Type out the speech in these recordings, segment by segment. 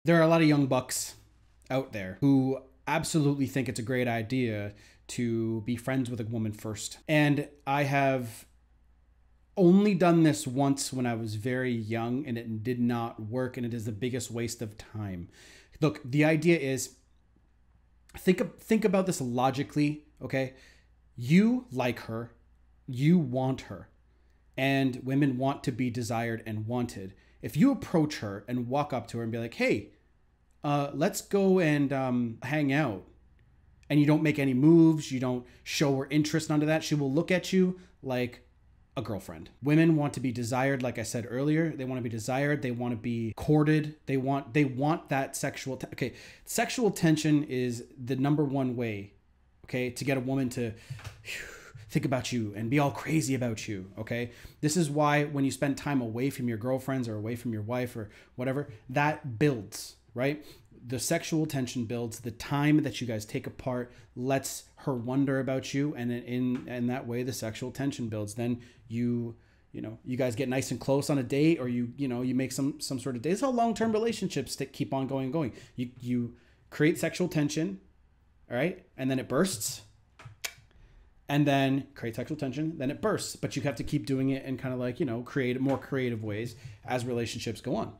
there are a lot of young bucks out there who absolutely think it's a great idea to be friends with a woman first. And I have only done this once when I was very young, and it did not work, and it is the biggest waste of time. Look, the idea is, think about this logically, okay? You like her, you want her, and women want to be desired and wanted. If you approach her and walk up to her and be like, hey, let's go and hang out, and you don't make any moves, you don't show her interest onto that, she will look at you like a girlfriend. Women want to be desired, like I said earlier. They want to be desired. They want to be courted. They want that sexual. Okay, sexual tension is the number one way, okay, to get a woman to think about you and be all crazy about you. Okay, this is why when you spend time away from your girlfriends or away from your wife or whatever, that builds, right? The sexual tension builds. The time that you guys take apart lets her wonder about you, and in that way the sexual tension builds. Then you guys get nice and close on a date, or you make some sort of date. This is how long-term relationships keep on going. You create sexual tension, all right, and then it bursts, and then create sexual tension, then it bursts. But you have to keep doing it in kind of like, create more creative ways as relationships go on.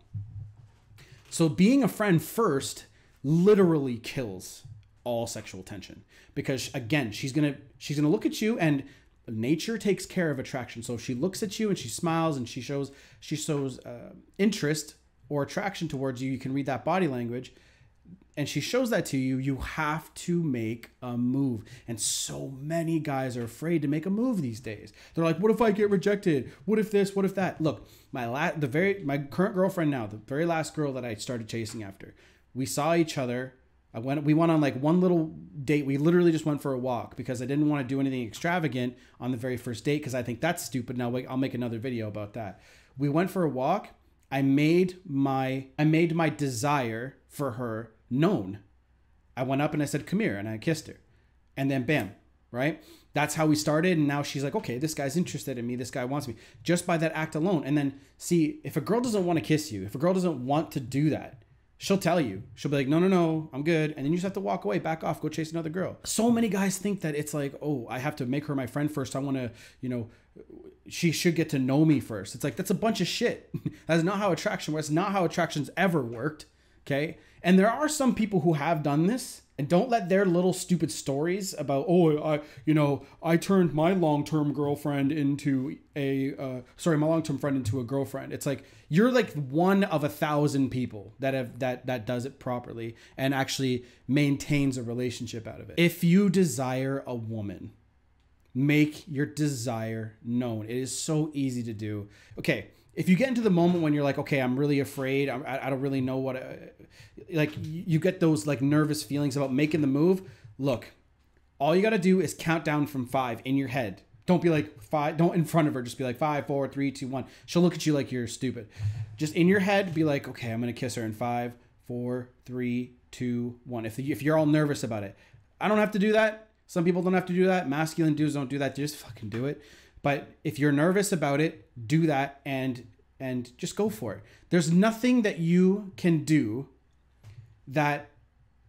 So being a friend first literally kills all sexual tension, because again, she's gonna look at you, and nature takes care of attraction. So if she looks at you and she smiles and she shows interest or attraction towards you, you can read that body language, and she shows that to you, you have to make a move. And so many guys are afraid to make a move these days. They're like, what if I get rejected? What if this? What if that? Look, my current girlfriend now, the very last girl that I started chasing after, we saw each other. We went on like one little date. We literally just went for a walk because I didn't want to do anything extravagant on the very first date, because I think that's stupid. Now I'll make another video about that. We went for a walk. I made my desire for her known. I went up and I said, come here, and I kissed her, and then bam, right? That's how we started. And now she's like, okay, this guy's interested in me. This guy wants me, just by that act alone. And then see, if a girl doesn't want to kiss you, if a girl doesn't want to do that, she'll tell you. She'll be like, no, I'm good. And then you just have to walk away, back off, go chase another girl. So many guys think that it's like, oh, I have to make her my friend first. I want to, she should get to know me first. It's like, that's a bunch of shit. That's not how attraction works. That's not how attraction's ever worked. Okay. And there are some people who have done this, and don't let their little stupid stories about, oh, I turned my long-term girlfriend into my long-term friend into a girlfriend. It's like, you're like one of 1,000 people that does it properly and actually maintains a relationship out of it. If you desire a woman, make your desire known. It is so easy to do. Okay. If you get into the moment when you're like, okay, I'm really afraid, I don't really know what, like you get those like nervous feelings about making the move. Look, all you got to do is count down from 5 in your head. Don't be like 5, don't in front of her. Just be like 5, 4, 3, 2, 1. She'll look at you like you're stupid. Just in your head, be like, okay, I'm going to kiss her in 5, 4, 3, 2, 1. If you're all nervous about it, I don't have to do that. Some people don't have to do that. Masculine dudes don't do that. Just fucking do it. But if you're nervous about it, do that and just go for it. There's nothing that you can do that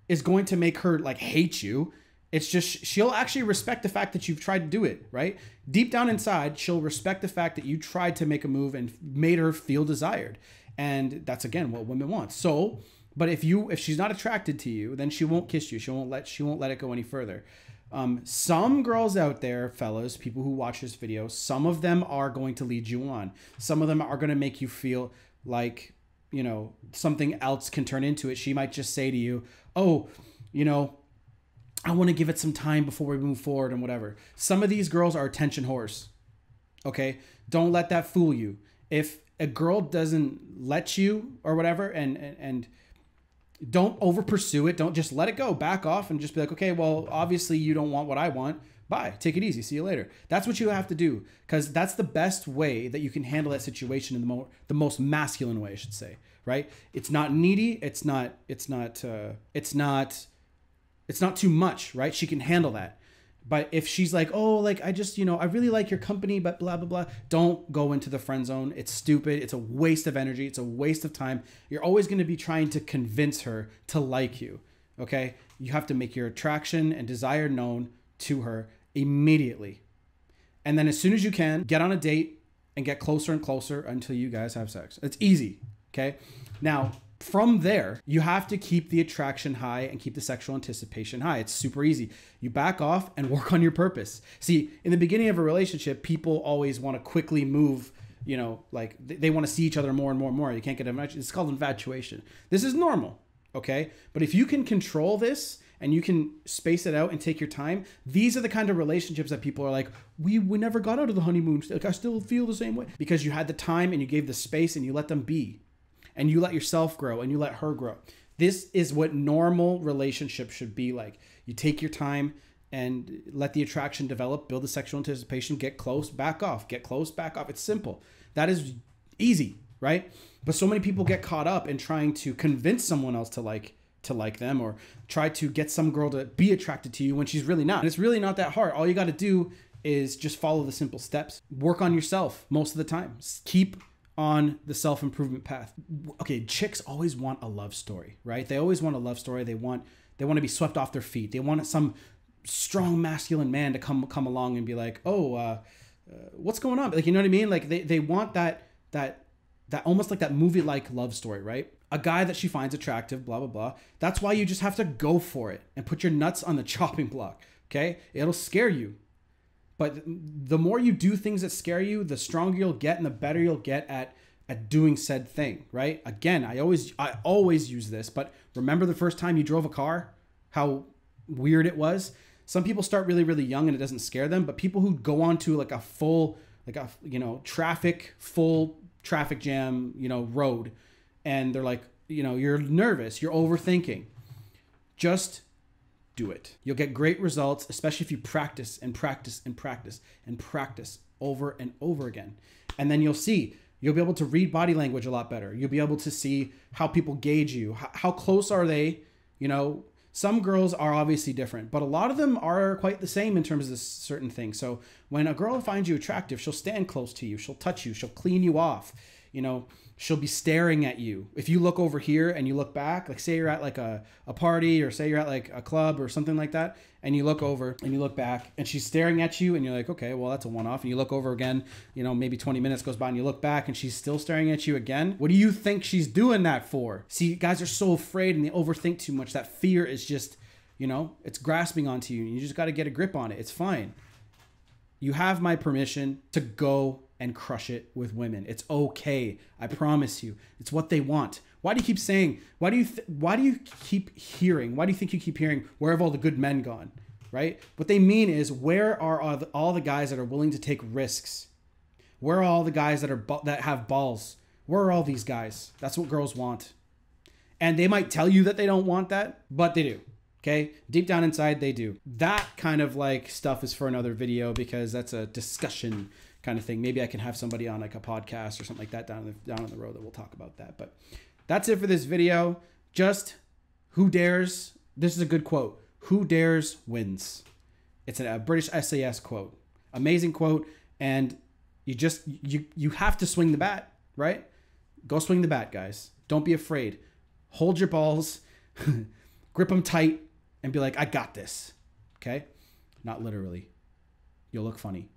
is going to make her like hate you. It's just, she'll actually respect the fact that you've tried to do it, right? Deep down inside, she'll respect the fact that you tried to make a move and made her feel desired. And that's, again, what women want. So, but if she's not attracted to you, then she won't kiss you. She won't let it go any further. Some girls out there, fellas, people who watch this video, some of them are going to lead you on. Some of them are going to make you feel like, something else can turn into it. She might just say to you, oh, I want to give it some time before we move forward and whatever. Some of these girls are attention whores. Okay. Don't let that fool you. If a girl doesn't let you or whatever, and don't over pursue it. Don't just let it go. Back off and just be like, okay, well, obviously you don't want what I want. Bye. Take it easy. See you later. That's what you have to do, because that's the best way that you can handle that situation in the most masculine way, I should say. Right? It's not needy. It's not too much. Right? She can handle that. But if she's like, oh, like, I just, I really like your company, but blah, blah, blah, don't go into the friend zone. It's stupid. It's a waste of energy. It's a waste of time. You're always going to be trying to convince her to like you. Okay. You have to make your attraction and desire known to her immediately. And then as soon as you can, get on a date and get closer and closer until you guys have sex. It's easy. Okay. Now, from there, you have to keep the attraction high and keep the sexual anticipation high. It's super easy. You back off and work on your purpose. See, in the beginning of a relationship, people always want to quickly move, like they want to see each other more and more and more. You can't get infatuation. It's called infatuation. This is normal, okay? But if you can control this and you can space it out and take your time, these are the kind of relationships that people are like, we never got out of the honeymoon. Like, I still feel the same way. Because you had the time and you gave the space and you let them be. And you let yourself grow and you let her grow. This is what normal relationships should be like. You take your time and let the attraction develop, build the sexual anticipation, get close, back off, get close, back off. It's simple. That is easy, right? But so many people get caught up in trying to convince someone else to like them, or try to get some girl to be attracted to you when she's really not. And it's really not that hard. All you got to do is just follow the simple steps. Work on yourself most of the time. Keep on the self-improvement path. Okay, chicks always want a love story, right? They always want a love story. They want to be swept off their feet. They want some strong masculine man to come along and be like, oh, what's going on? Like, you know what I mean? Like they want that almost like that movie-like love story, right? A guy that she finds attractive, blah, blah, blah. That's why you just have to go for it and put your nuts on the chopping block, okay? It'll scare you. But the more you do things that scare you, the stronger you'll get and the better you'll get at doing said thing, right? Again, I always use this, but remember the first time you drove a car, how weird it was? Some people start really, really young and it doesn't scare them, but people who go on to like a full traffic jam, road, and they're like, you're nervous, you're overthinking. Just do it. You'll get great results, especially if you practice and practice and practice and practice over and over again. And then you'll be able to read body language a lot better. You'll be able to see how people gauge you. How close are they? Some girls are obviously different, but a lot of them are quite the same in terms of certain things. So when a girl finds you attractive, she'll stand close to you. She'll touch you. She'll clean you off. She'll be staring at you. If you look over here and you look back, like say you're at like a party, or say you're at like a club or something like that, and you look over and you look back and she's staring at you and you're like, okay, well, that's a one-off. And you look over again, maybe 20 minutes goes by and you look back and she's still staring at you again. What do you think she's doing that for? See, guys are so afraid and they overthink too much. That fear is just, it's grasping onto you. You just got to get a grip on it. It's fine. You have my permission to go and crush it with women. It's okay. I promise you. It's what they want. Why do you keep saying, why do you think you keep hearing, where have all the good men gone? Right? What they mean is, where are all the guys that are willing to take risks? Where are all the guys that have balls? Where are all these guys? That's what girls want. And they might tell you that they don't want that, but they do. Okay? Deep down inside, they do. That kind of like stuff is for another video, because that's a discussion kind of thing. Maybe I can have somebody on like a podcast or something like that down on the road that will talk about that. But that's it for this video. Just who dares? This is a good quote. Who dares wins. It's a British SAS quote. Amazing quote. And you have to swing the bat, right? Go swing the bat, guys. Don't be afraid. Hold your balls, grip them tight, and be like, I got this. Okay? Not literally. You'll look funny.